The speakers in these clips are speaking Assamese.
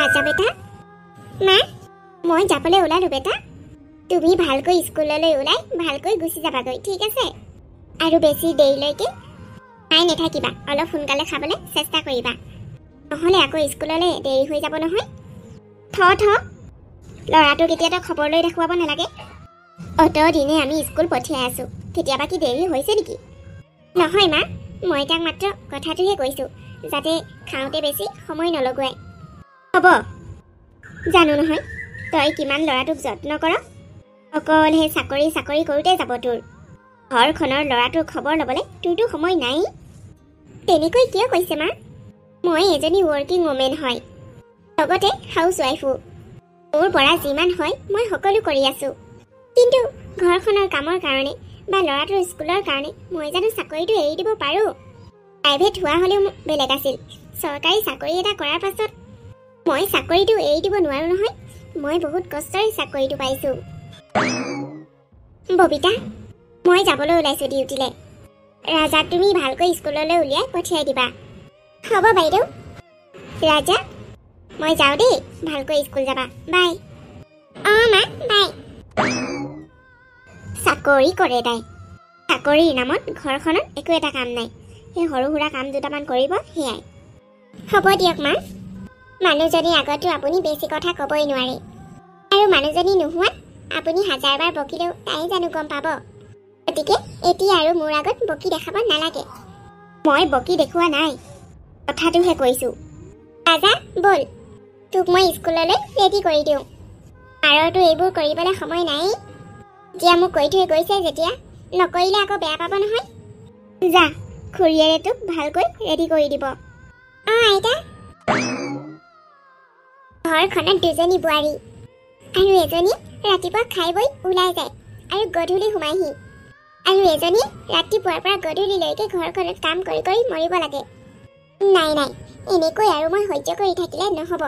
ৰাজা বেটা মা মই যাবলৈ ওলালো বেটা তুমি ভালকৈ স্কুললৈ ওলাই ভালকৈ গুচি যাবাগৈ ঠিক আছে আৰু বেছি দেৰিলৈকে খাই নাথাকিবা অলপ সোনকালে খাবলৈ চেষ্টা কৰিবা নহ'লে আকৌ স্কুললৈ দেৰি হৈ যাব নহয় থ ল'ৰাটোক এতিয়াতো খবৰ লৈ দেখুৱাব নালাগে অত দিনে আমি স্কুল পঠিয়াই আছোঁ কেতিয়াবা কি দেৰি হৈছে নেকি নহয় মা মই তাক মাত্ৰ কথাটোহে কৈছোঁ যাতে খাওঁতে বেছি সময় নলগুৱাই হ'ব জানো নহয় তই কিমান ল'ৰাটোক যত্ন কৰ অকল সেই চাকৰি কৰোঁতে যাব তোৰ ঘৰখনৰ ল'ৰাটোৰ খবৰ ল'বলৈ তোৰতো সময় নাই তেনেকৈ কিয় কৈছে মা মই এজনী ৱৰ্কিং ওমেন হয় লগতে হাউচ ৱাইফো মোৰ পৰা যিমান হয় মই সকলো কৰি আছোঁ কিন্তু ঘৰখনৰ কামৰ কাৰণে বা ল'ৰাটোৰ স্কুলৰ কাৰণে মই জানো চাকৰিটো এৰি দিব পাৰোঁ প্ৰাইভেট হোৱা হ'লেও বেলেগ আছিল চৰকাৰী চাকৰি এটা কৰাৰ পাছত মই চাকৰিটো এৰি দিব নোৱাৰোঁ নহয় মই বহুত কষ্টৰে চাকৰিটো পাইছোঁ ববিতা মই যাবলৈ ওলাইছোঁ ডিউটিলৈ ৰাজাক তুমি ভালকৈ স্কুললৈ উলিয়াই পঠিয়াই দিবা হ'ব বাইদেউ ৰাজা মই যাওঁ দেই ভালকৈ স্কুল যাবা বাই অঁ মা বাই চাকৰি কৰে তাই চাকৰিৰ নামত ঘৰখনত একো এটা কাম নাই সেই সৰু সুৰা কাম দুটামান কৰিব সেয়াই হ'ব দিয়ক মা মানুহজনীৰ আগতো আপুনি বেছি কথা ক'বই নোৱাৰে আৰু মানুহজনী নোহোৱাত আপুনি হাজাৰবাৰ বকিলেও তাই জানো গম পাব গতিকে এতিয়া আৰু মোৰ আগত বকি দেখাব নালাগে মই বকি দেখুওৱা নাই কথাটোহে কৈছোঁ ৰাজা ব'ল তোক মই স্কুললৈ ৰেডি কৰি দিওঁ আৰতো এইবোৰ কৰিবলৈ সময় নাই এতিয়া মোক কৈ থৈ গৈছে যেতিয়া নকৰিলে আকৌ বেয়া পাব নহয় যা খুৰীয়েৰে তোক ভালকৈ ৰেডি কৰি দিব অঁ আইতা ঘৰখনত দুজনী বোৱাৰী আৰু এজনী ৰাতিপুৱা খাই বৈ ওলাই যায় আৰু গধূলি সোমাইহি আৰু এজনী ৰাতিপুৱাৰ পৰা গধূলিলৈকে ঘৰখনত কাম কৰি কৰি মৰিব লাগে নাই এনেকৈ আৰু মই সহ্য কৰি থাকিলে নহ'ব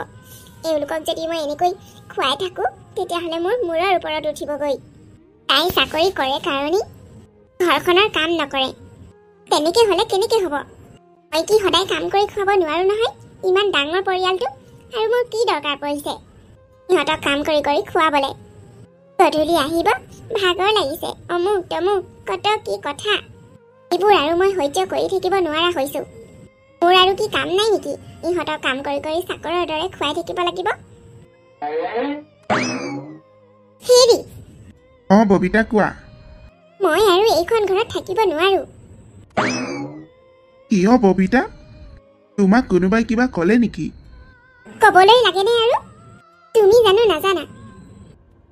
এওঁলোকক যদি মই এনেকৈ খুৱাই থাকোঁ তেতিয়াহ'লে মোৰ মূৰৰ ওপৰত উঠিবগৈ তাই চাকৰি কৰে কাৰণেই ঘৰখনৰ কাম নকৰে তেনেকৈ হ'লে কেনেকৈ হ'ব মই কি সদায় কাম কৰি খুৱাব নোৱাৰোঁ নহয় ইমান ডাঙৰ পৰিয়ালটো আৰু মোৰ কি দৰকাৰ পৰিছে সিহঁতক কাম কৰি কৰি খুৱাবলৈ গধূলি আহিব ভাগৰ লাগিছে অমুক তমুক কত কি কথা এইবোৰ আৰু মই সহ্য কৰি থাকিব নোৱাৰা হৈছোঁ মোৰ আৰু কি কাম নাই নেকি ইহঁতক কাম কৰি কৰি চাকৰৰ দৰে খুৱাই থাকিব লাগিব হেৰি অঁ ববিতা কোৱা মই আৰু এইখন ঘৰত থাকিব নোৱাৰোঁ কিয় ববিতা তোমাক কোনোবাই কিবা ক'লে নেকি ক'বলৈ লাগেনে আৰু তুমি জানো নাজানা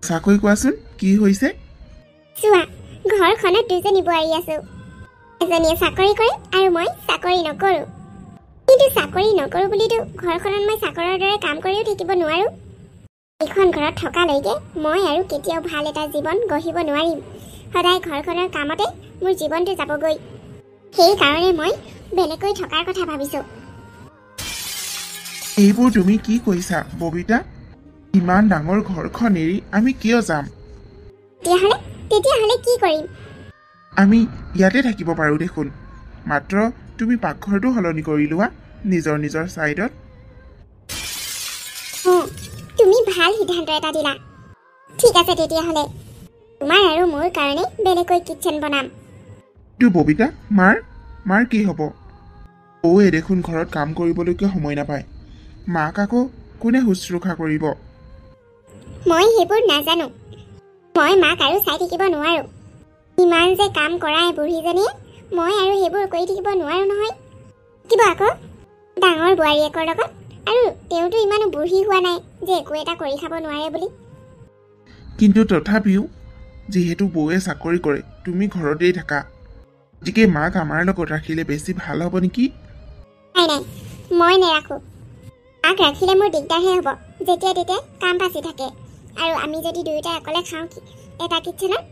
চাকৈ কোৱাচোন কি হৈছে চোৱা ঘৰখনত দুজনী বোৱাৰী আছোঁ এজনীয়ে চাকৰি কৰে আৰু মই চাকৰি নকৰোঁ কিন্তু চাকৰি নকৰোঁ বুলিতো ঘৰখনত মই চাকৰৰ দৰে কাম কৰিও থাকিব নোৱাৰোঁ এইখন ঘৰত থকালৈকে মই আৰু কেতিয়াও ভাল এটা জীৱন গঢ়িব নোৱাৰিম সদায় ঘৰখনৰ কামতে মোৰ জীৱনটো যাবগৈ সেইকাৰণে মই বেলেগকৈ থকাৰ কথা ভাবিছোঁ এইবোৰ তুমি কি কৈছা ববিতা ইমান ডাঙৰ ঘৰখন এৰি আমি কিয় যাম তেতিয়াহ'লে কি কৰিম আমি ইয়াতে থাকিব পাৰোঁ দেখোন মাত্ৰ তুমি পাকঘৰটো সলনি কৰি লোৱা নিজৰ নিজৰ ছাইডত তুমি ভাল সিদ্ধান্ত এটা দিলা ঠিক আছে তেতিয়াহ'লে তোমাৰ আৰু মোৰ কাৰণে বেলেগকৈ কিটচেন বনাম তো ববিতা মাৰ কি হ'ব দেখোন ঘৰত কাম কৰিবলৈকে সময় নাপায় মাক আকৌ কোনে শুশ্ৰূষা কৰিব মই সেইবোৰ নাজানো মই মাক আৰু চাই থাকিব নোৱাৰোঁ ইমান যে কাম কৰায় বুঢ়ীজনীয়ে মই আৰু সেইবোৰ কৰি থাকিব নোৱাৰোঁ নহয় কিবা আকৌ ডাঙৰ বোৱাৰীয়েকৰ লগত আৰু তেওঁতো ইমানো বুঢ়ী হোৱা নাই যে একো এটা কৰি খাব নোৱাৰে বুলি কিন্তু তথাপিও যিহেতু বৌয়ে চাকৰি কৰে তুমি ঘৰতেই থাকা গতিকে মাক আমাৰ লগত ৰাখিলে বেছি ভাল হ'ব নেকি নাই মই নেৰাখোঁ মাক ৰাখিলে মোৰ দিগদাৰহে হ'ব যেতিয়া তেতিয়া কাম বাচি থাকে আৰু আমি যদি দুয়োটাই অকলে খাওঁ এটা কিটচেনত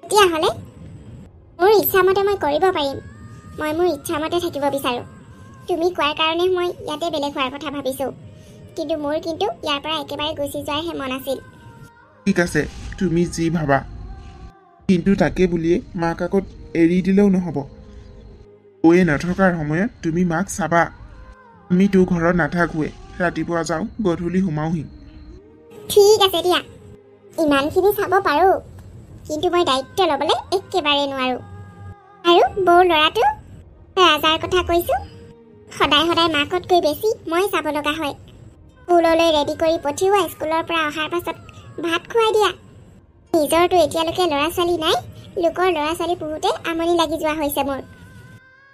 তেতিয়াহ'লে মোৰ ইচ্ছামতে মই কৰিব পাৰিম মই মোৰ ইচ্ছামতে থাকিব বিচাৰোঁ তুমি কোৱাৰ কাৰণে মই ইয়াতে বেলেগ হোৱাৰ কথা ভাবিছোঁ কিন্তু মোৰ ইয়াৰ পৰা একেবাৰে গুচি যোৱাৰহে মন আছিল ঠিক আছে তুমি যি ভাবা কিন্তু তাকে বুলিয়ে মাক আকৌ এৰি দিলেও নহ'ব বৌয়ে নথকাৰ সময়ত তুমি মাক চাবা আমিতো ঘৰত নাথাকোৱে ৰাতিপুৱা যাওঁ গধূলি সোমাওহি ঠিক আছে দিয়া ইমানখিনি চাব পাৰোঁ কিন্তু মই দায়িত্ব ল'বলৈ একেবাৰে নোৱাৰোঁ আৰু বৌ ল'ৰাটো ৰাজাৰ কথা কৈছোঁ সদায় সদায় মাকতকৈ বেছি মই চাব লগা হয় স্কুললৈ ৰেডি কৰি পঠিওৱা স্কুলৰ পৰা অহাৰ পাছত ভাত খুৱাই দিয়া নিজৰতো এতিয়ালৈকে ল'ৰা ছোৱালী নাই লোকৰ ল'ৰা ছোৱালী পঢ়োঁতে আমনি লাগি যোৱা হৈছে মোৰ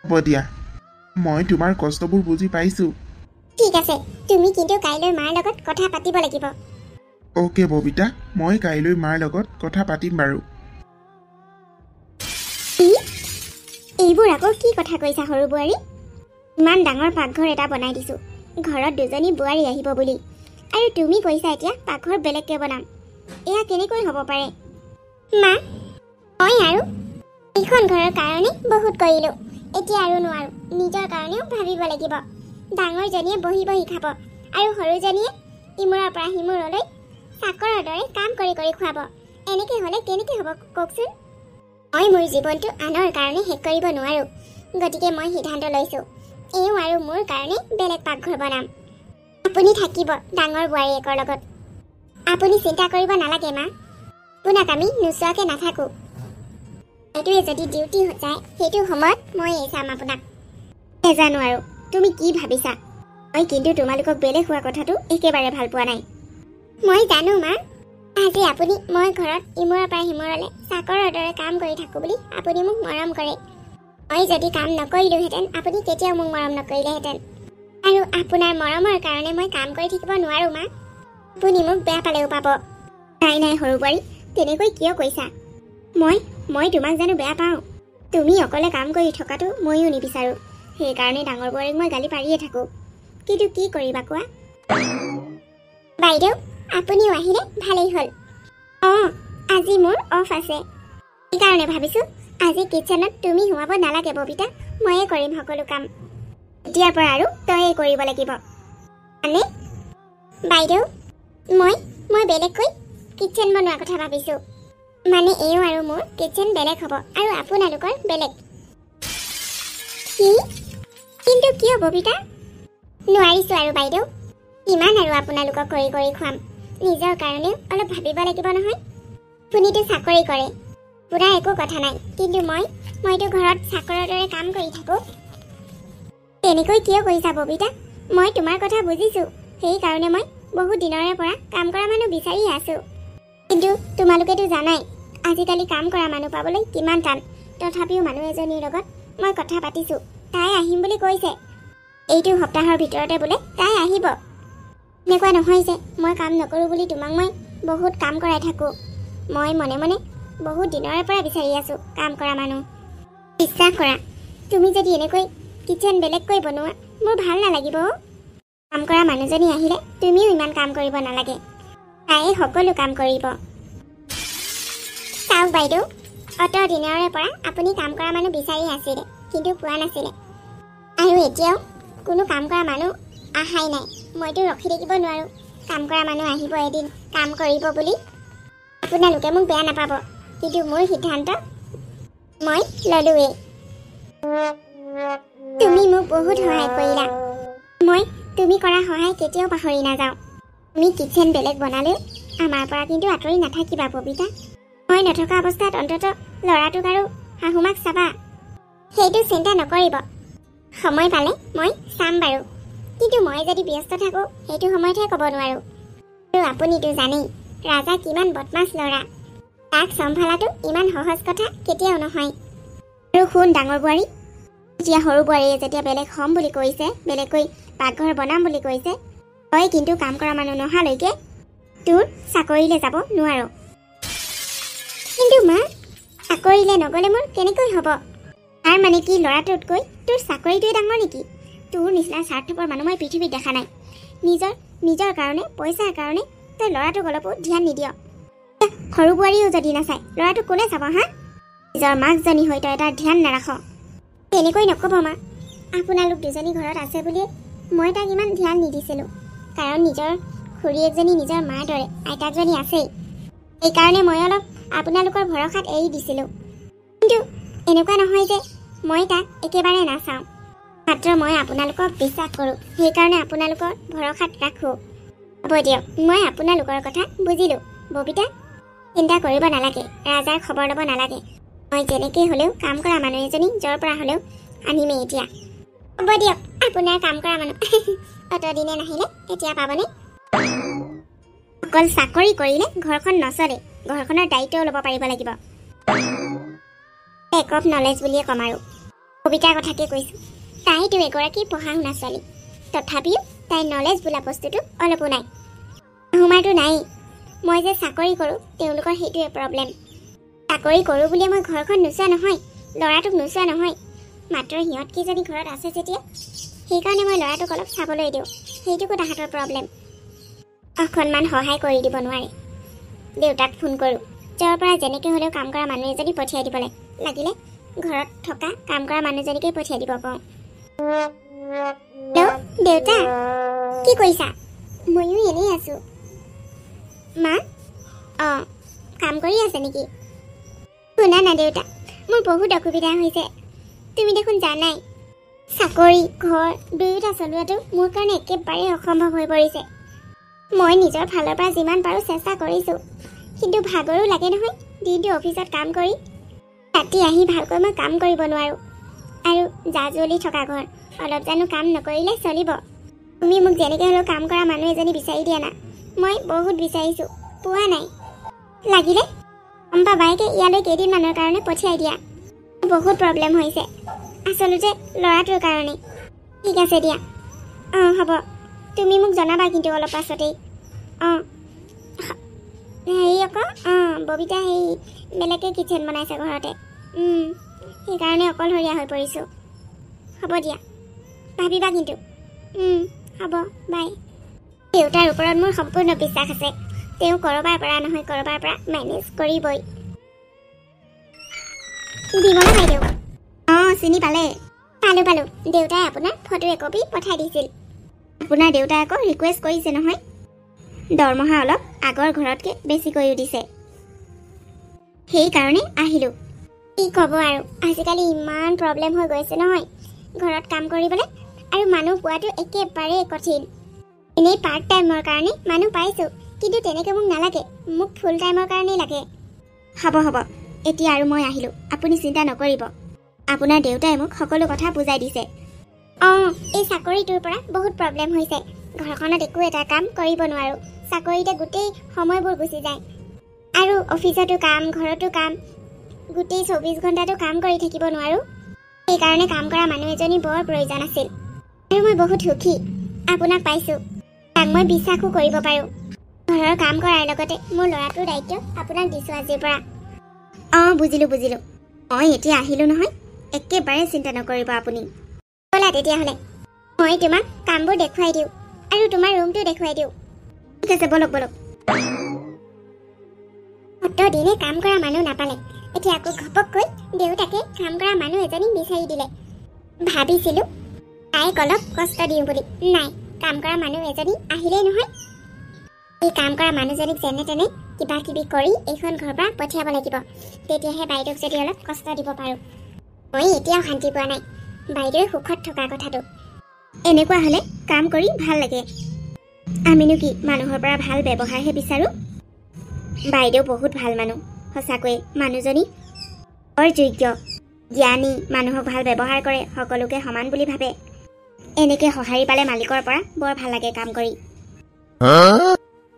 হ'ব দিয়া মই তোমাৰ কষ্টবোৰ বুজি পাইছোঁ ঠিক আছে তুমি কিন্তু কাইলৈ মাৰ লগত কথা পাতিব লাগিব অ'কে ববিতা মই কাইলৈ মাৰ লগত কথা পাতিম বাৰু এইবোৰ আকৌ কি কথা কৈছা সৰু বোৱাৰী ইমান ডাঙৰ পাকঘৰ এটা বনাই দিছোঁ ঘৰত দুজনী বোৱাৰী আহিব বুলি আৰু তুমি কৈছা এতিয়া পাকঘৰ বেলেগকৈ বনাম এয়া কেনেকৈ হ'ব পাৰে মা মই আৰু এইখন ঘৰৰ কাৰণে বহুত কৰিলোঁ এতিয়া আৰু নোৱাৰোঁ নিজৰ কাৰণেও ভাবিব লাগিব ডাঙৰজনীয়ে বহি বহি খাব আৰু সৰুজনীয়ে ইমূৰৰ পৰা সিমূৰলৈ চাকৰৰ দৰে কাম কৰি কৰি খুৱাব এনেকৈ হ'লে কেনেকৈ হ'ব কওকচোন মই মোৰ জীৱনটো আনৰ কাৰণে শেষ কৰিব নোৱাৰোঁ গতিকে মই সিদ্ধান্ত লৈছোঁ এওঁ আৰু মোৰ কাৰণে বেলেগ পাকঘৰ বনাম আপুনি থাকিব ডাঙৰ বোৱাৰীয়েকৰ লগত আপুনি চিন্তা কৰিব নালাগে মা আপোনাক আমি নোচোৱাকৈ নাথাকোঁ এইটোৱে যদি ডিউটি যায় সেইটো সময়ত মই চাম আপোনাক নেজানো আৰু তুমি কি ভাবিছা মই কিন্তু তোমালোকক বেলেগ হোৱা কথাটো একেবাৰে ভাল পোৱা নাই মই জানো মা আজি আপুনি মই ঘৰত ইমূৰৰ পৰা সিমূৰলৈ চাকৰৰ দৰে কাম কৰি থাকোঁ বুলি আপুনি মোক মৰম কৰে মই যদি কাম নকৰিলোহেঁতেন আপুনি কেতিয়াও মোক মৰম নকৰিলেহেঁতেন আৰু আপোনাৰ মৰমৰ কাৰণে মই কাম কৰি থাকিব নোৱাৰোঁ মা আপুনি মোক বেয়া পালেও পাব নাই নাই সৰু বোৱাৰী তেনেকৈ কিয় কৈছা মই তোমাক জানো বেয়া পাওঁ তুমি অকলে কাম কৰি থকাটো ময়ো নিবিচাৰোঁ সেইকাৰণে ডাঙৰ বোৱাৰীক মই গালি পাৰিয়ে থাকোঁ কিন্তু কি কৰিবা কোৱা বাইদেউ আপুনিও আহিলে ভালেই হ'ল অঁ আজি মোৰ অফ আছে সেইকাৰণে ভাবিছোঁ আজি কিটচেনত তুমি সোমাব নালাগে ববিতা ময়ে কৰিম সকলো কাম এতিয়াৰ পৰা আৰু তয়ে কৰিব লাগিব মানে বাইদেউ মই বেলেগকৈ কিটচেন বনোৱাৰ কথা ভাবিছোঁ মানে এওঁ আৰু মোৰ কিটচেন বেলেগ হ'ব আৰু আপোনালোকৰ বেলেগ কি কিন্তু কিয় ববিতা নোৱাৰিছোঁ আৰু বাইদেউ কিমান আৰু আপোনালোকক কৰি কৰি খুৱাম নিজৰ কাৰণেও অলপ ভাবিব লাগিব নহয় আপুনিতো চাকৰি কৰে পুৰা একো কথা নাই কিন্তু মইতো ঘৰত চাকৰৰ দৰে কাম কৰি থাকোঁ তেনেকৈ কিয় কৈছা ববিতা মই তোমাৰ কথা বুজিছোঁ সেইকাৰণে মই বহুত দিনৰে পৰা কাম কৰা মানুহ বিচাৰি আছোঁ কিন্তু তোমালোকেতো জানাই আজিকালি কাম কৰা মানুহ পাবলৈ কিমান টান তথাপিও মানুহ এজনীৰ লগত মই কথা পাতিছোঁ তাই আহিম বুলি কৈছে এইটো সপ্তাহৰ ভিতৰতে বোলে তাই আহিব এনেকুৱা নহয় যে মই কাম নকৰোঁ বুলি তোমাক মই বহুত কাম কৰাই থাকোঁ মই মনে মনে বহুত দিনৰে পৰা বিচাৰি আছোঁ কাম কৰা মানুহ বিশ্বাস কৰা তুমি যদি এনেকৈ কিটচেন বেলেগকৈ বনোৱা মোৰ ভাল নালাগিব কাম কৰা মানুহজনী আহিলে তুমিও ইমান কাম কৰিব নালাগে তাইয়ে সকলো কাম কৰিব চাওক বাইদেউ অত দিনৰে পৰা আপুনি কাম কৰা মানুহ বিচাৰি আছিলে কিন্তু পোৱা নাছিলে আৰু এতিয়াও কোনো কাম কৰা মানুহ আহাই নাই মইতো ৰখি থাকিব নোৱাৰোঁ কাম কৰা মানুহ আহিব এদিন কাম কৰিব বুলি আপোনালোকে মোক বেয়া নাপাব কিন্তু মোৰ সিদ্ধান্ত মই ল'লোৱেই তুমি মোক বহুত সহায় কৰিলা মই তুমি কৰা সহায় কেতিয়াও পাহৰি নাযাওঁ তুমি কিটচেন বেলেগ বনালেও আমাৰ পৰা কিন্তু আঁতৰি নাথাকিবা ববিতা মই নথকা অৱস্থাত অন্ততঃ ল'ৰাটোক আৰু শাহুমাক চাবা সেইটো চিন্তা নকৰিব সময় পালে মই চাম বাৰু কিন্তু মই যদি ব্যস্ত থাকোঁ সেইটো সময়তহে ক'ব নোৱাৰোঁ আৰু আপুনিতো জানেই ৰাজা কিমান বদমাছ ল'ৰা তাক চম্ভালাটো ইমান সহজ কথা কেতিয়াও নহয় আৰু শুন ডাঙৰ বোৱাৰী এতিয়া সৰু বোৱাৰীয়ে যেতিয়া বেলেগ হ'ম বুলি কৈছে বেলেগকৈ পাকঘৰ বনাম বুলি কৈছে তই কিন্তু কাম কৰা মানুহ নহালৈকে তোৰ চাকৰিলৈ যাব নোৱাৰ কিন্তু মা চাকৰিলৈ নগ'লে মোৰ কেনেকৈ হ'ব তাৰ মানে কি ল'ৰাটোতকৈ তোৰ চাকৰিটোৱে ডাঙৰ নেকি তোৰ নিচিনা স্বাৰ্থপৰ মানুহ মই পৃথিৱীত দেখা নাই নিজৰ কাৰণে পইচাৰ কাৰণে তই ল'ৰাটোক অলপো ধ্যান নিদিয় সৰু বোৱাৰীও যদি নাচায় ল'ৰাটোক কোনে চাব হা নিজৰ মাকজনী হৈ তই তাৰ ধ্যান নাৰাখ তেনেকৈ নক'ব মা আপোনালোক দুজনী ঘৰত আছে বুলিয়ে মই তাক ইমান ধ্যান নিদিছিলোঁ কাৰণ নিজৰ খুৰীয়েকজনী নিজৰ মাৰ দৰে আইতাকজনী আছেই সেইকাৰণে মই অলপ আপোনালোকৰ ভৰসাত এৰি দিছিলোঁ কিন্তু এনেকুৱা নহয় যে মই তাক একেবাৰে নাচাওঁ মাত্ৰ মই আপোনালোকক বিশ্বাস কৰোঁ, সেইকাৰণে আপোনালোকৰ ভৰসাত ৰাখোঁ। হ'ব দিয়ক, মই আপোনালোকৰ কথা বুজিলোঁ। ববিতা, চিন্তা কৰিব নালাগে, ৰাজাৰ খবৰ ল'ব নালাগে। মই যেনেকৈ হ'লেও কাম কৰা মানুহ এজনী য'ৰ পৰা হ'লেও আনিমেই এতিয়া। হ'ব দিয়ক, আপোনাৰ কাম কৰা মানুহ অতদিনে নাহিলে এতিয়া পাবনে? অকল চাকৰি কৰিলে ঘৰখন নচলে, ঘৰখনৰ দায়িত্বও ল'ব পাৰিব লাগিব। এক অফ নলেজ বুলিয়ে ক'ম আৰু। কবিতাৰ কথাকে কৈছোঁ, তাইতো এগৰাকী পঢ়া শুনা ছোৱালী, তথাপিও তাইৰ নলেজ বোলা বস্তুটো অলপো নাই। শাহুমাৰতো নায়েই। মই যে চাকৰি কৰোঁ, তেওঁলোকৰ সেইটোৱে প্ৰব্লেম। চাকৰি কৰোঁ বুলিয়ে মই ঘৰখন নোচোৱা নহয়, ল'ৰাটোক নোচোৱা নহয়। মাত্ৰ সিহঁতকেইজনী ঘৰত আছে যেতিয়া সেইকাৰণে মই ল'ৰাটোক অলপ চাবলৈ দিওঁ, সেইটোকো তাহাঁতৰ প্ৰব্লেম। অকণমান সহায় কৰি দিব নোৱাৰে? দেউতাক ফোন কৰোঁ, য'ৰ পৰা যেনেকৈ হ'লেও কাম কৰা মানুহ এজনী পঠিয়াই দিবলৈ, লাগিলে ঘৰত থকা কাম কৰা মানুহজনীকেই পঠিয়াই দিব কওঁ। হেল্ল' দেউতা, কি কৰিছা? ময়ো এনেই আছোঁ। মা? অঁ, কাম কৰি আছে নেকি? শুনা না দেউতা, মোৰ বহুত অসুবিধা হৈছে। তুমি দেখোন জানাই, চাকৰি ঘৰ দুয়োটা চলোৱাটো মোৰ কাৰণে একেবাৰে অসম্ভৱ হৈ পৰিছে। মই নিজৰ ফালৰ পৰা যিমান পাৰোঁ চেষ্টা কৰিছোঁ, কিন্তু ভাগৰো লাগে নহয় দিনটো অফিচত কাম কৰি। ৰাতি আহি ভালকৈ মই কাম কৰিব নোৱাৰোঁ। আৰু জা জ্বলি থকা ঘৰ, অলপ জানো কাম নকৰিলে চলিব? তুমি মোক যেনেকৈ হ'লেও কাম কৰা মানুহ এজনী বিচাৰি দিয়া না। মই বহুত বিচাৰিছোঁ, পোৱা নাই। লাগিলে চম্পা বাইকে ইয়ালৈ কেইদিনমানৰ কাৰণে পঠিয়াই দিয়া। বহুত প্ৰব্লেম হৈছে, আচলতে ল'ৰাটোৰ কাৰণে। ঠিক আছে দিয়া। অঁ হ'ব, তুমি মোক জনাবা কিন্তু অলপ পাছতেই। অঁ হেৰি আকৌ, অঁ ববিতা হেৰি বেলেগে কিটচেন বনাইছে ঘৰতে, সেইকাৰণে অকলশৰীয়া হৈ পৰিছোঁ। হ'ব দিয়া, ভাবিবা কিন্তু। হ'ব, বাই। দেউতাৰ ওপৰত মোৰ সম্পূৰ্ণ বিশ্বাস আছে, তেওঁ ক'ৰবাৰ পৰা নহয় ক'ৰবাৰ পৰা মেনেজ কৰিবই। বিমলা বাইদেউ? অঁ চিনি পালে? পালোঁ। দেউতাই আপোনাৰ ফটো একপি পঠাই দিছিল। আপোনাৰ দেউতাই আকৌ ৰিকুৱেষ্ট কৰিছে নহয়, দৰমহা অলপ আগৰ ঘৰতকৈ বেছিকৈও দিছে। সেইকাৰণে আহিলোঁ। কি ক'ব আৰু, আজিকালি ইমান প্ৰব্লেম হৈ গৈছে নহয় ঘৰত কাম কৰিবলৈ, আৰু মানুহ পোৱাটো একেবাৰে কঠিন। এনেই পাৰ্ট টাইমৰ কাৰণে মানুহ পাইছোঁ, কিন্তু তেনেকৈ মোক নালাগে, মোক ফুল টাইমৰ কাৰণেই লাগে। হ'ব, এতিয়া আৰু মই আহিলোঁ, আপুনি চিন্তা নকৰিব। আপোনাৰ দেউতাই মোক সকলো কথা বুজাই দিছে। অঁ, এই চাকৰিটোৰ পৰা বহুত প্ৰব্লেম হৈছে। ঘৰখনত একো এটা কাম কৰিব নোৱাৰোঁ, চাকৰিতে গোটেই সময়বোৰ গুচি যায়। আৰু অফিচতো কাম, ঘৰতো কাম, গোটেই 24 ঘণ্টাটো কাম কৰি থাকিব নোৱাৰোঁ। সেইকাৰণে কাম কৰা মানুহ এজনী বৰ প্ৰয়োজন আছিল। আৰু মই বহুত সুখী আপোনাক পাইছোঁ, তাক মই বিশ্বাসো কৰিব পাৰোঁ। ঘৰৰ কাম কৰাৰ লগতে মোৰ ল'ৰাটোৰ দায়িত্ব আপোনাক দিছোঁ আজিৰ পৰা। অঁ বুজিলোঁ। মই এতিয়া আহিলোঁ নহয়, একেবাৰে চিন্তা নকৰিব আপুনি। ব'লা তেতিয়াহ'লে, মই তোমাক কামবোৰ দেখুৱাই দিওঁ আৰু তোমাৰ ৰুমটো দেখুৱাই দিওঁ। ঠিক আছে, বলক। অতদিনে কাম কৰা মানুহ নাপালে, এতিয়া আকৌ ঘপককৈ দেউতাকে কাম কৰা মানুহ এজনী বিচাৰি দিলে। ভাবিছিলোঁ তাইক অলপ কষ্ট দিওঁ বুলি, নাই, কাম কৰা মানুহ এজনী আহিলেই নহয়। এই কাম কৰা মানুহজনীক যেনে তেনে কিবা কিবি কৰি এইখন ঘৰৰ পৰা পঠিয়াব লাগিব, তেতিয়াহে বাইদেউক যদি অলপ কষ্ট দিব পাৰোঁ। মই এতিয়াও শান্তি পোৱা নাই বাইদেউৰ সুখত থকা কথাটো। এনেকুৱা হ'লে কাম কৰি ভাল লাগে। আমিনো কি মানুহৰ পৰা ভাল ব্যৱহাৰহে বিচাৰোঁ। বাইদেউ বহুত ভাল মানুহ, সঁচাকৈয়ে মানুহজনী বৰ যোগ্য, জ্ঞানী, মানুহক ভাল ব্যৱহাৰ কৰে, সকলোকে সমান বুলি ভাবে। এনেকৈ সঁহাৰি পালে মালিকৰ পৰা বৰ ভাল লাগে কাম কৰি।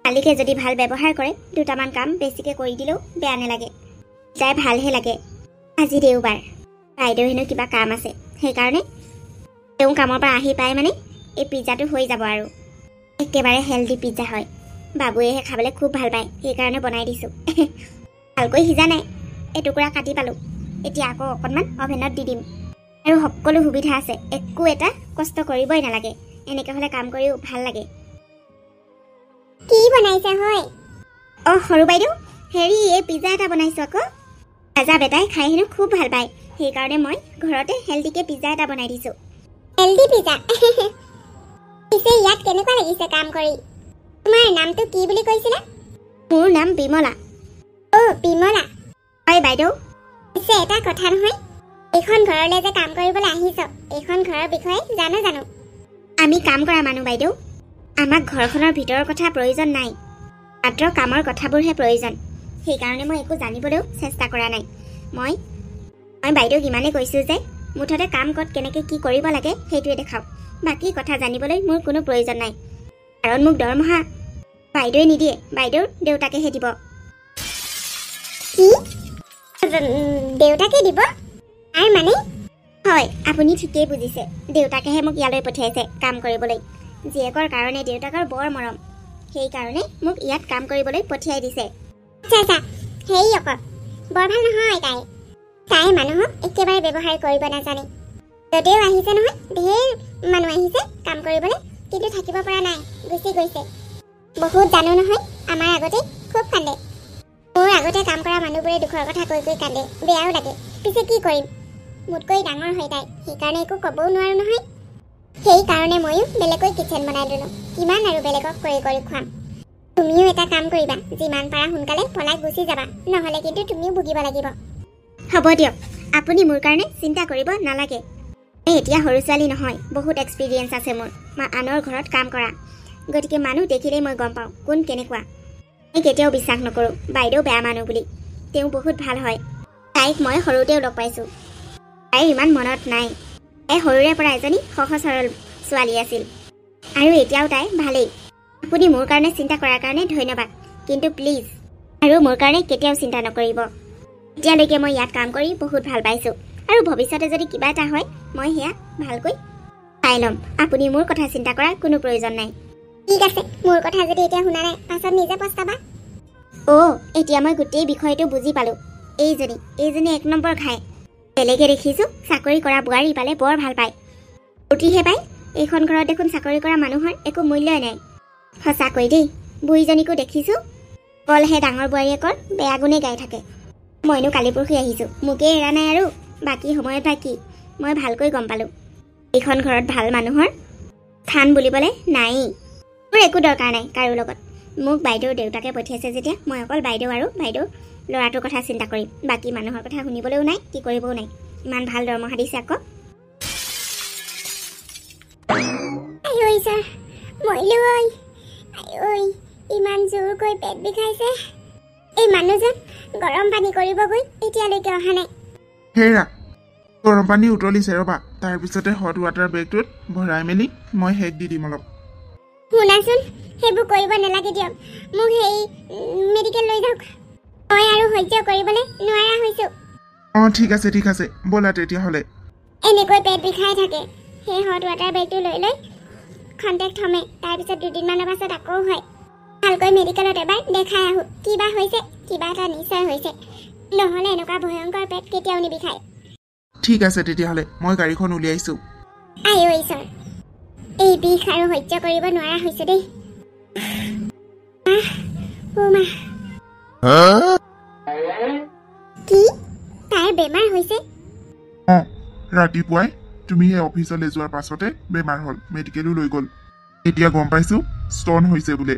মালিকে যদি ভাল ব্যৱহাৰ কৰে, দুটামান কাম বেছিকৈ কৰি দিলেও বেয়া নালাগে, তাই ভালহে লাগে। আজি দেওবাৰ, বাইদেউ হেনো কিবা কাম আছে, সেইকাৰণে তেওঁ কামৰ পৰা আহি পাই মানে এই পিজ্জাটো হৈ যাব আৰু একেবাৰে হেল্ডি পিজ্জা হয়। বাবুৱেহে খাবলৈ খুব ভাল পায়, সেইকাৰণে বনাই দিছোঁ। ভালকৈ সিজা নাই, এটুকুৰা কাটি পালোঁ, এতিয়া আকৌ অকণমান অভেনত দি দিম। আৰু সকলো সুবিধা আছে, একো এটা কষ্ট কৰিবই নালাগে। এনেকৈ হ'লে কাম কৰিও ভাল লাগে। কি বনাইছা হয়? অঁ সৰু বাইদেউ, হেৰি এই পিজ্জা এটা বনাইছোঁ আকৌ। ৰাজা বেটাই খাই হেনো খুব ভাল পায়, সেইকাৰণে মই ঘৰতে হেল্ডিকৈ পিজ্জা এটা বনাই দিছোঁ। Healthy pizza? পিছে ইয়াত কেনেকুৱা লাগিছে কাম কৰি? তোমাৰ নামটো কি বুলি কৈছিলা? মোৰ নাম বিমলা। অঁ বিমলা? হয় বাইদেউ। পিছে এটা কথা নহয়, এইখন ঘৰলৈ যে কাম কৰিবলৈ আহিছ এইখন ঘৰৰ বিষয়ে জানো আমি কাম কৰা মানুহ বাইদেউ আমাক ঘৰখনৰ ভিতৰৰ কথা প্ৰয়োজন নাই মাত্ৰ কামৰ কথাবোৰহে প্ৰয়োজন সেইকাৰণে মই একো জানিবলৈও চেষ্টা কৰা নাই মই বাইদেউক ইমানেই কৈছোঁ যে মুঠতে কাম ক'ত কেনেকৈ কি কৰিব লাগে সেইটোৱে দেখাওক বাকী কথা জানিবলৈ মোৰ কোনো প্ৰয়োজন নাই কাৰণ মোক দৰমহা বাইদেউৱে নিদিয়ে বাইদেউৰ দেউতাকেহে দিব কি দেউতাকে দিব আৰু মানে হয় আপুনি ঠিকেই বুজিছে দেউতাকেহে মোক ইয়ালৈ পঠিয়াইছে কাম কৰিবলৈ জীয়েকৰ কাৰণে দেউতাকৰ বৰ মৰম সেইকাৰণে মোক ইয়াত কাম কৰিবলৈ পঠিয়াই দিছে আচ্ছা হেৰি আকৌ বৰ ভাল নহয় তাই মানুহক একেবাৰে ব্যৱহাৰ কৰিব নাজানে যদিও আহিছে নহয় ঢেৰ মানুহ আহিছে কাম কৰিবলৈ কিন্তু থাকিব পৰা নাই গুচি গৈছে বহুত জানো নহয় আমাৰ আগতে খুব কান্দে মোৰ আগতে কাম কৰা মানুহবোৰে দুখৰ কথা কৈ কান্দে বেয়াও লাগে পিছে কি কৰিম মোতকৈ ডাঙৰ হয় তাই সেইকাৰণে একো ক'বও নোৱাৰো নহয় সেইকাৰণে ময়ো বেলেগকৈ কিচেন বনাই দিলোঁ কিমান আৰু বেলেগক কৰি খুৱাম তুমিও এটা কাম কৰিবা যিমান পাৰা সোনকালে পলাই গুচি যাবা নহ'লে কিন্তু তুমিও ভুগিব লাগিব হ'ব দিয়ক আপুনি মোৰ কাৰণে চিন্তা কৰিব নালাগে এতিয়া সৰু ছোৱালী নহয় বহুত এক্সপিৰিয়েঞ্চ আছে মোৰ আনৰ ঘৰত কাম কৰা গতিকে মানুহ দেখিলেই মই গম পাওঁ কোন কেনেকুৱা মই কেতিয়াও বিশ্বাস নকৰোঁ বাইদেউ বেয়া মানুহ বুলি তেওঁ বহুত ভাল হয় তাইক মই সৰুতেও লগ পাইছোঁ তাইৰ ইমান মনত নাই তাই সৰুৰে পৰা এজনী সহজ সৰল ছোৱালী আছিল আৰু এতিয়াও তাই ভালেই আপুনি মোৰ কাৰণে চিন্তা কৰাৰ কাৰণে ধন্যবাদ কিন্তু প্লিজ আৰু মোৰ কাৰণে কেতিয়াও চিন্তা নকৰিব এতিয়ালৈকে মই ইয়াত কাম কৰি বহুত ভাল পাইছোঁ আৰু ভৱিষ্যতে যদি কিবা এটা হয় মই সেয়া ভালকৈ চাই ল'ম আপুনি মোৰ কথা চিন্তা কৰাৰ কোনো প্ৰয়োজন নাই ঠিক আছে মোৰ কথা যদি এতিয়া শুনা নাই পাছত নিজে পস্তাবা এতিয়া মই গোটেই বিষয়টো বুজি পালোঁ এইজনী এক নম্বৰ ঘাই বেলেগে দেখিছোঁ চাকৰি কৰা বোৱাৰী পালে বৰ ভাল পায় ফূৰ্তিহে পায় এইখন ঘৰত দেখোন চাকৰি কৰা মানুহৰ একো মূল্যই নাই সঁচাকৈ দেই বুঢ়ীজনীকো দেখিছোঁ কলহে ডাঙৰ বোৱাৰীয়েকৰ বেয়া গুণে গাই থাকে মইনো কালি পৰহি আহিছোঁ মোকেই এৰা নাই আৰু বাকী সময়ত বা কি মই ভালকৈ গম পালোঁ এইখন ঘৰত ভাল মানুহৰ স্থান বুলিবলৈ নায়েই মোৰ একো দৰকাৰ নাই কাৰো লগত মোক বাইদেউৰ দেউতাকে পঠিয়াইছে যেতিয়া মই অকল বাইদেউ আৰু বাইদেউৰ ল'ৰাটোৰ কথা চিন্তা কৰিম বাকী মানুহৰ কথা শুনিবলৈও নাই কি কৰিবও নাই ইমান ভাল দৰমহা দিছে আকৌ ইমান জোৰকৈ পেট বিষাইছে এই মানুহজন গৰম পানী কৰিবগৈ এতিয়ালৈকে অহা নাই হেৰা গৰম পানী উতলিছে ৰ'বা তাৰপিছতে হট ৱাটাৰ বেগটোত ভৰাই মেলি মই হেক দি দিম অলপ শুনাচোন সেইবোৰ কৰিব নালাগে দিয়ক মোক সেই মেডিকেল লৈ যাওক মই আৰু সহ্য কৰিবলৈ নোৱাৰা হৈছোঁ ঠিক আছে ব'লা তেতিয়াহ'লে এনেকৈ পেট বিষাই থাকে সেই হট ৱাটাৰ বেগটো লৈ খন্তেক থমে তাৰপিছত দুদিনমানৰ পাছত আকৌ হয় ভালকৈ মেডিকেলত এবাৰ দেখাই আহোঁ কিবা হৈছে কিবা এটা নিশ্চয় হৈছে নহ'লে এনেকুৱা ভয়ংকৰ পেট কেতিয়াও নিবিষায় ঠিক আছে তেতিয়াহ'লে মই গাড়ীখন উলিয়াইছোঁ ঈশ্বৰ এই বিষ আৰু সহ্য কৰিব নোৱাৰা হৈছোঁ দেই কি তাইৰ বেমাৰ হৈছে ৰাতিপুৱাই তুমি এই অফিচলৈ যোৱাৰ পাছতে বেমাৰ হ'ল মেডিকেলো লৈ গ'ল এতিয়া গম পাইছোঁ ষ্ট'ন হৈছে বোলে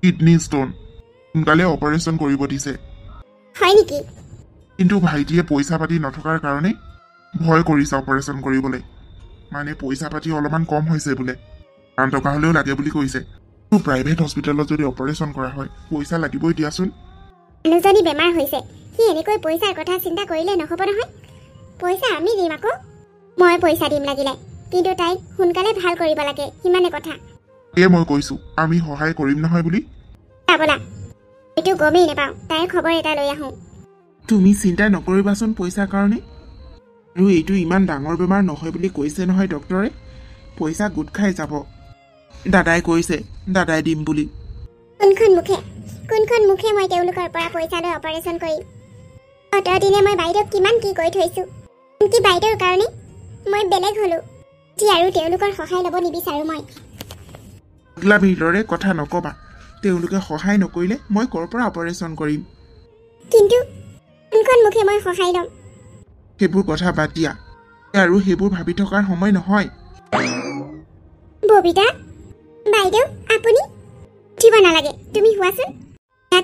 কিডনী ষ্ট'ন সোনকালে অপাৰেশ্যন কৰিব দিছে হয় নেকি কিন্তু ভাইটিয়ে পইচা পাতি নথকাৰ কাৰণে ভয় কৰিছে অপাৰেশ্যন কৰিবলৈ মানে পইচা পাতি অলপমান কম হৈছে বোলে 5 টকা হ'লেও লাগে বুলি কৈছে প্ৰাইভেট হস্পিটেলত যদি অপাৰেশ্যন কৰা হয় পইচা লাগিবই দিয়াচোন মানুহজনী বেমাৰ হৈছে সি এনেকৈ পইচাৰ কথা চিন্তা কৰিলে নহ'ব নহয় পইচা আমি দিম আকৌ মই পইচা দিম লাগিলে কিন্তু তাইক সোনকালে ভাল কৰিব লাগে সিমানে কথা মই কৈছোঁ আমি সহায় কৰিম নহয় বুলি ব'লা এইটো গমেই নাপাওঁ তাইৰ খবৰ এটা লৈ আহোঁ তুমি চিন্তা নকৰিবাচোন পইচাৰ কাৰণে আৰু এইটো ইমান ডাঙৰ বেমাৰ নহয় বুলি কৈছে নহয় ডক্টৰে পইচা গোট খাই যাব দাদাই কৈছে দাদাই দিম বুলি কোনখন মুখে মই তেওঁলোকৰ পৰা পইচা লৈ অপাৰেশ্যন কৰিম অতদিনে মই বাইদেউক কিমান কি কৈ থৈছোঁ কি বাইদেউৰ কাৰণে মই বেলেগ হ'লোঁ যি আৰু তেওঁলোকৰ সহায় ল'ব নিবিচাৰোঁ মই পাগলা ভিতৰে কথা নক'বা তেওঁলোকে সহায় নকৰিলে মই ক'ৰ পৰা অপাৰেশ্যন কৰিম কিন্তু কোনখন মুখে মই সহায় ল'ম সেইবোৰ কথা বাদ দিয়া আৰু সেইবোৰ ভাবি থকাৰ সময় নহয় ববিতা বাইদেউ আপুনি উঠিব নালাগে তুমি হোৱাচোন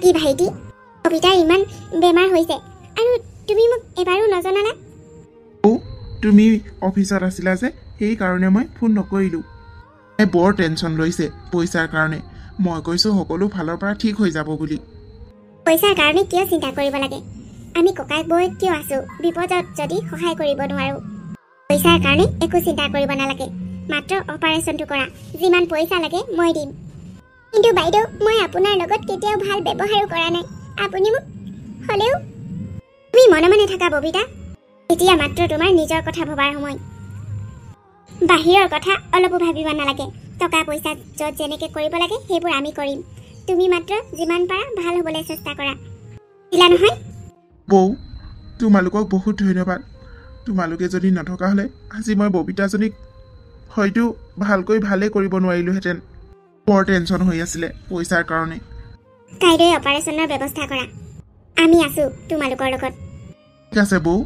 কি ভাইটি ববিতাৰ ইমান বেমাৰ হৈছে আৰু তুমি মোক এবাৰো নজনালা তুমি অফিচত আছিলা যে সেইকাৰণে মই ফোন নকৰিলোঁ বৰ টেনশ্যন লৈছে পইচাৰ কাৰণে মই কৈছোঁ সকলো ফালৰ পৰা ঠিক হৈ যাব বুলি পইচাৰ কাৰণে কিয় চিন্তা কৰিব লাগে আমি ককাই বৈ কিয় আছোঁ বিপদত যদি সহায় কৰিব নোৱাৰোঁ পইচাৰ কাৰণে একো চিন্তা কৰিব নালাগে মাত্ৰ অপাৰেশ্যনটো কৰা যিমান পইচা লাগে মই দিম কিন্তু বাইদেউ মই আপোনাৰ লগত কেতিয়াও ভাল ব্যৱহাৰো কৰা নাই আপুনি মোক হ'লেও তুমি মনে মনে থাকা ববিতা এতিয়া মাত্ৰ তোমাৰ নিজৰ কথা ভবাৰ সময় বাহিৰৰ কথা অলপো ভাবিব নালাগে টকা পইচা য'ত যেনেকৈ কৰিব লাগে সেইবোৰ আমি কৰিম তুমি মাত্ৰ যিমান পাৰা ভাল হ'বলৈ চেষ্টা কৰা দিলা নহয় বৌ তোমালোকক বহুত ধন্যবাদ তোমালোকে যদি নথকা হ'লে আজি মই ববিতাজনীক হয়তো ভালকৈ ভালে কৰিব নোৱাৰিলোহেঁতেন বৰ টেনশ্যন হৈ আছিলে পইচাৰ কাৰণে কাইলৈ অপাৰেশ্যনৰ ব্যৱস্থা কৰা আমি আছোঁ তোমালোকৰ লগত ঠিক আছে বৌ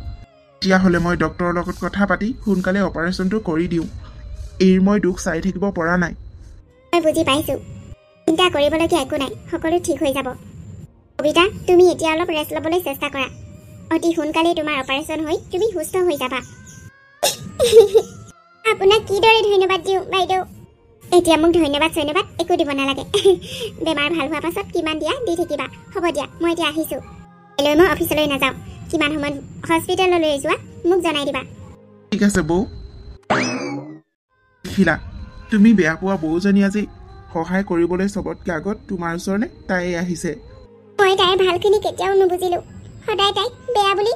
তেতিয়াহ'লে মই ডক্টৰৰ লগত কথা পাতি সোনকালে অপাৰেশ্যনটো কৰি দিওঁ মই দুখ চাই থাকিব পৰা নাই মই বুজি পাইছোঁ চিন্তা কৰিবলগীয়া একো নাই সকলো ঠিক হৈ যাব কবিতা তুমি এতিয়া অলপ ৰেষ্ট ল'বলৈ চেষ্টা কৰা অতি সোনকালেই তোমাৰ অপাৰেশ্যন হৈ তুমি সুস্থ হৈ যাবা আপোনাক কিদৰে ধন্যবাদ দিওঁ বাইদেউ এতিয়া মোক ধন্যবাদ একো দিব নালাগে বেমাৰ ভাল হোৱাৰ পাছত কিমান দিয়া দি থাকিবা হ'ব দিয়া মই এতিয়া আহিছোঁ কাইলৈ মই অফিচলৈ নাযাওঁ কিমান সময়ত হস্পিটেললৈ যোৱা মোক জনাই দিবা ঠিক আছে বৌ দেখিলা তুমি বেয়া পোৱা বৌজনী আজি সহায় কৰিবলৈ চবতকৈ আগত তোমাৰ ওচৰলৈ তাই আহিছে মই তাইৰ ভালখিনি কেতিয়াও নুবুজিলোঁ সদায় তাইক বেয়া বুলি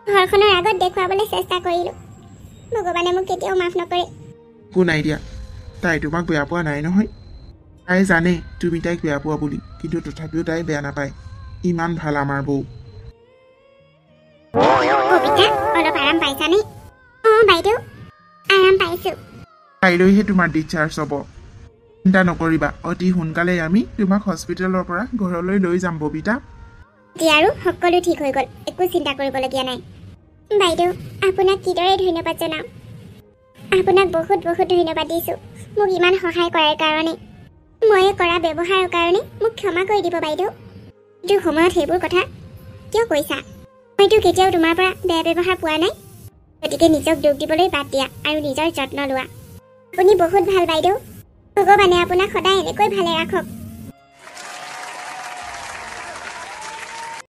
ঘৰখনৰ আগত দেখুৱাবলৈ চেষ্টা কৰিলোঁ ভগৱানে মোক কেতিয়াও মাফ নকৰে একো নাই দিয়া তাই তোমাক বেয়া পোৱা নাই নহয় তাই জানে তুমি তাইক বেয়া পোৱা বুলি কিন্তু তথাপিও তাই বেয়া নাপায় ইমান ভাল আমাৰ বৌ কবিতা অলপ আৰাম পাইছানে অঁ বাইদেউ আৰাম পাইছোঁ কাইলৈহে তোমাৰ ডিচাৰ্জ হ'ব চিন্তা নকৰিবা অতি সোনকালে আমি তোমাক হস্পিটেলৰ পৰা ঘৰলৈ লৈ যাম ববিতা এতিয়া আৰু সকলো ঠিক হৈ গ'ল একো চিন্তা কৰিবলগীয়া নাই বাইদেউ আপোনাক কিদৰে ধন্যবাদ জনাওঁ আপোনাক বহুত বহুত ধন্যবাদ দিছোঁ মোক ইমান সহায় কৰাৰ কাৰণে মই কৰা ব্যৱহাৰৰ কাৰণে মোক ক্ষমা কৰি দিব বাইদেউ কিন্তু সময়ত সেইবোৰ কথা কিয় কৈছা মইতো কেতিয়াও তোমাৰ পৰা বেয়া ব্যৱহাৰ পোৱা নাই গতিকে নিজক দুখ দিবলৈ বাদ দিয়া আৰু নিজৰ যত্ন লোৱা আপুনি বহুত ভাল বাইদেউ ভগৱানে আপোনাক সদায় এনেকৈ ভালে ৰাখক